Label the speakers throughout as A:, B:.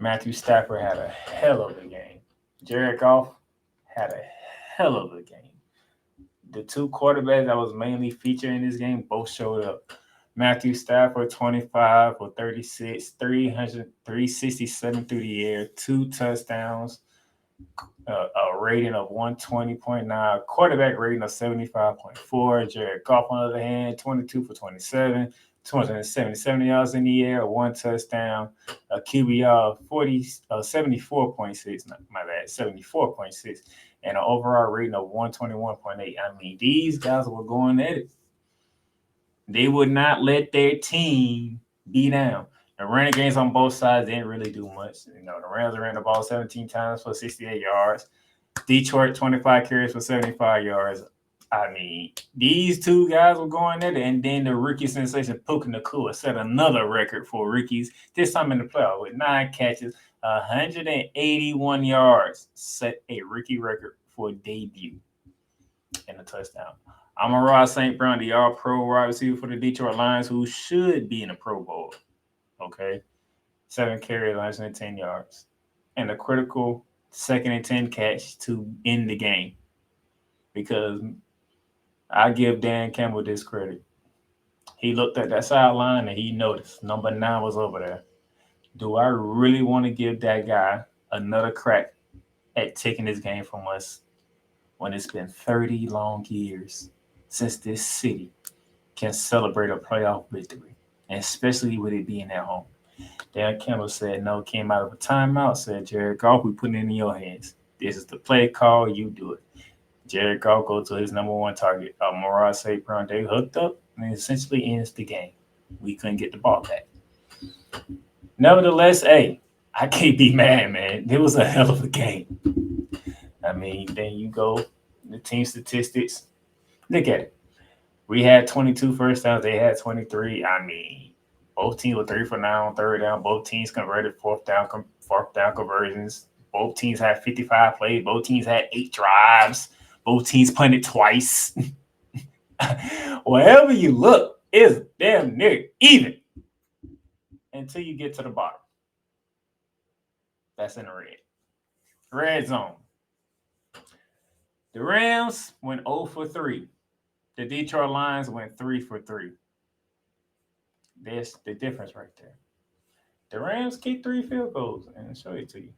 A: Matthew Stafford had a hell of a game. Jared Goff had a hell of a game. The two quarterbacks that was mainly featured in this game both showed up. Matthew Stafford, 25 for 36, 367 through the air, two touchdowns, a rating of 120.9, quarterback rating of 75.4. Jared Goff, on the other hand, 22 for 27, 277 yards in the air, one touchdown, a QBR of 74.6, my bad, 74.6, and an overall rating of 121.8. I mean, these guys were going at it. They would not let their team be down. The running games on both sides didn't really do much. The Rams ran the ball 17 times for 68 yards. Detroit, 25 carries for 75 yards. I mean, these two guys were going at it. And then the rookie sensation, Puka Nacua, set another record for rookies, this time in the playoff with 9 catches, 181 yards. Set a rookie record for debut and a touchdown. Amon-Ra St. Brown, the all-pro wide receiver for the Detroit Lions, who should be in the Pro Bowl. Okay. 7 carries, 110 yards. And a critical 2nd and 10 catch to end the game. Because I give Dan Campbell this credit. He looked at that sideline and he noticed number 9 was over there. Do I really want to give that guy another crack at taking this game from us when it's been 30 long years since this city can celebrate a playoff victory, and especially with it being at home? Dan Campbell said no, came out of a timeout, said, Jared Goff, we put it in your hands. This is the play call, you do it. Jared Goff goes to his number one target. Amon-Ra St. Brown, they hooked up, and it essentially ends the game. We couldn't get the ball back. Nevertheless, hey, I can't be mad, man. It was a hell of a game. I mean, then you go, the team statistics. Look at it. We had 22 first downs. They had 23. I mean, both teams were 3 for 9 on third down. Both teams converted fourth down conversions. Both teams had 55 plays. Both teams had 8 drives. Both teams punted twice. Wherever you look, it's damn near even until you get to the bottom. That's in the red. Red zone. The Rams went 0 for 3. The Detroit Lions went 3 for 3. There's the difference right there. The Rams kicked 3 field goals, and I'll show it to you.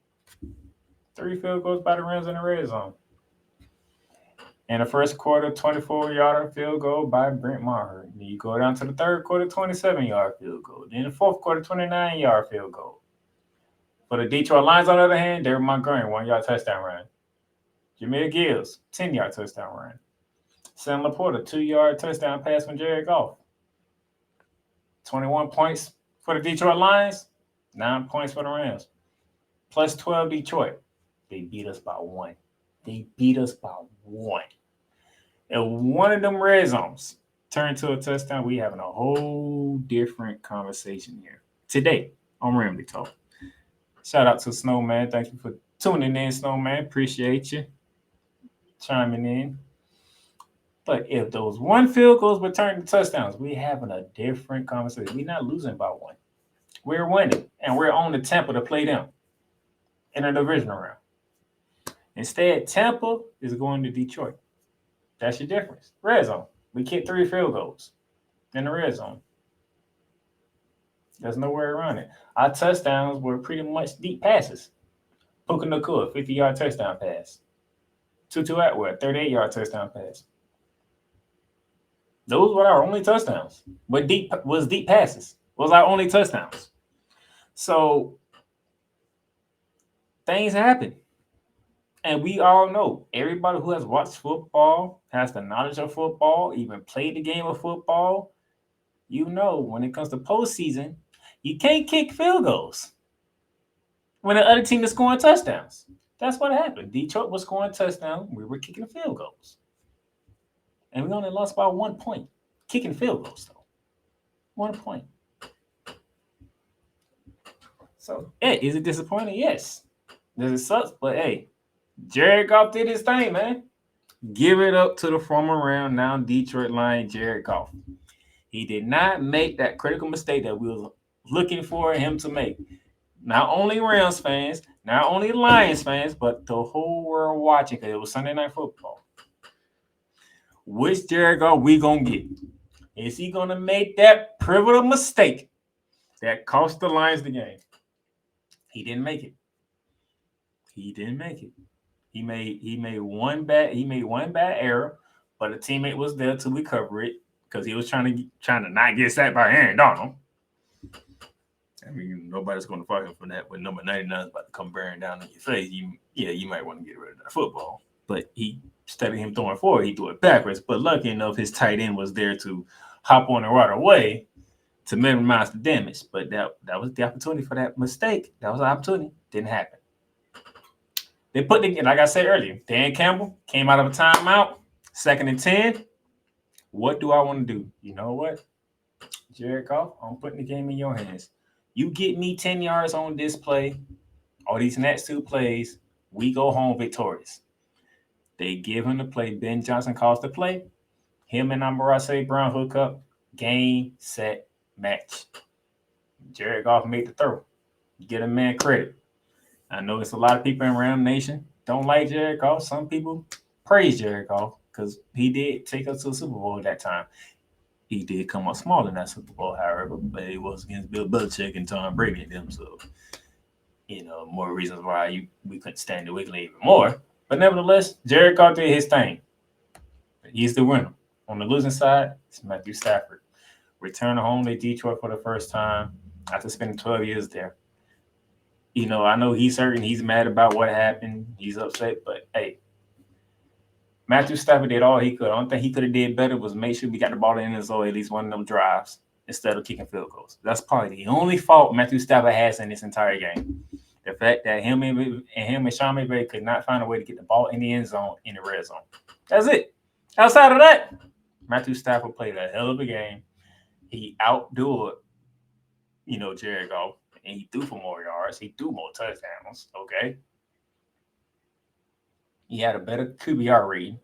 A: 3 field goals by the Rams in the red zone. In the first quarter, 24-yard field goal by Brent Maher. Then you go down to the third quarter, 27-yard field goal. Then the fourth quarter, 29-yard field goal. For the Detroit Lions, on the other hand, David Montgomery, 1-yard touchdown run. Jameer Gibbs, 10-yard touchdown run. Sam Laporta, 2-yard touchdown pass from Jared Goff. 21 points for the Detroit Lions, 9 points for the Rams. Plus 12 Detroit. They beat us by 1. They beat us by 1. And one of them red zones turned to a touchdown. We having a whole different conversation here today on Ramley Talk. Shout out to Snowman. Thank you for tuning in, Snowman. Appreciate you chiming in. But if those 1 field goals were turned to touchdowns, we having a different conversation. We're not losing by 1. We're winning, and we're on the Tampa to play them in a divisional round. Instead, Tampa is going to Detroit. That's your difference. Red zone. We kicked 3 field goals in the red zone. There's no way around it. Our touchdowns were pretty much deep passes. Puka Nacua, 50-yard touchdown pass. Tutu Atwell, 38-yard touchdown pass. Those were our only touchdowns. But deep passes. Was our only touchdowns. So things happen. And we all know, everybody who has watched football, has the knowledge of football, even played the game of football, you know when it comes to postseason, you can't kick field goals when the other team is scoring touchdowns. That's what happened. Detroit was scoring touchdowns. We were kicking field goals. And we only lost by 1 point. Kicking field goals, though. 1 point. So, hey, is it disappointing? Yes. Does it suck? But, hey, Jared Goff did his thing, man. Give it up to the former round, now Detroit Lion, Jared Goff. He did not make that critical mistake that we were looking for him to make. not only Rams fans, not only Lions fans, but the whole world watching because it was Sunday Night Football. Which Jared Goff we gonna get? Is he gonna make that pivotal mistake that cost the Lions the game? He didn't make it. He didn't make it. He made one bad error, but a teammate was there to recover it because he was trying to not get sacked by Aaron Donald. I mean, nobody's going to fuck him for that. When number 99 is about to come bearing down on your face, you might want to get rid of that football. But instead of him throwing forward, he threw it backwards. But lucky enough, his tight end was there to hop on it right away to minimize the damage. But that was the opportunity for that mistake. That was the opportunity. Didn't happen. They like I said earlier, Dan Campbell came out of a timeout, 2nd and 10. What do I want to do? You know what? Jared Goff, I'm putting the game in your hands. You get me 10 yards on this play, or these next 2 plays, we go home victorious. They give him the play. Ben Johnson calls the play. Him and Amara Brown hook up. Game, set, match. Jared Goff made the throw. Get a man credit. I know it's a lot of people in Ram Nation don't like Jared Goff. Some people praise Jared Goff because he did take us to the Super Bowl at that time. He did come up small in that Super Bowl, however, but it was against Bill Belichick and Tom Brady and them. So, more reasons why we couldn't stand the Wiggly even more. But nevertheless, Jared Goff did his thing. He's the winner. On the losing side, it's Matthew Stafford. Return home to Detroit for the first time after spending 12 years there. I know he's hurt and he's mad about what happened. He's upset, but hey, Matthew Stafford did all he could. The only thing he could have did better was make sure we got the ball in his zone at least one of them drives instead of kicking field goals. That's probably the only fault Matthew Stafford has in this entire game. The fact that him and Sean McVay could not find a way to get the ball in the end zone in the red zone. That's it. Outside of that, Matthew Stafford played a hell of a game. He outdueled, Jared Goff. And he threw for more yards. He threw more touchdowns. Okay. He had a better QBR read.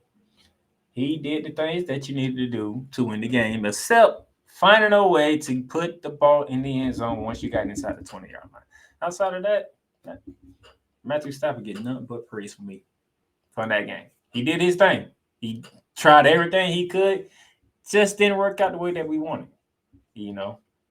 A: He did the things that you needed to do to win the game, except finding a way to put the ball in the end zone once you got inside the 20-yard line. Outside of that, Matthew Stafford get nothing but praise from me from that game. He did his thing. He tried everything he could. Just didn't work out the way that we wanted.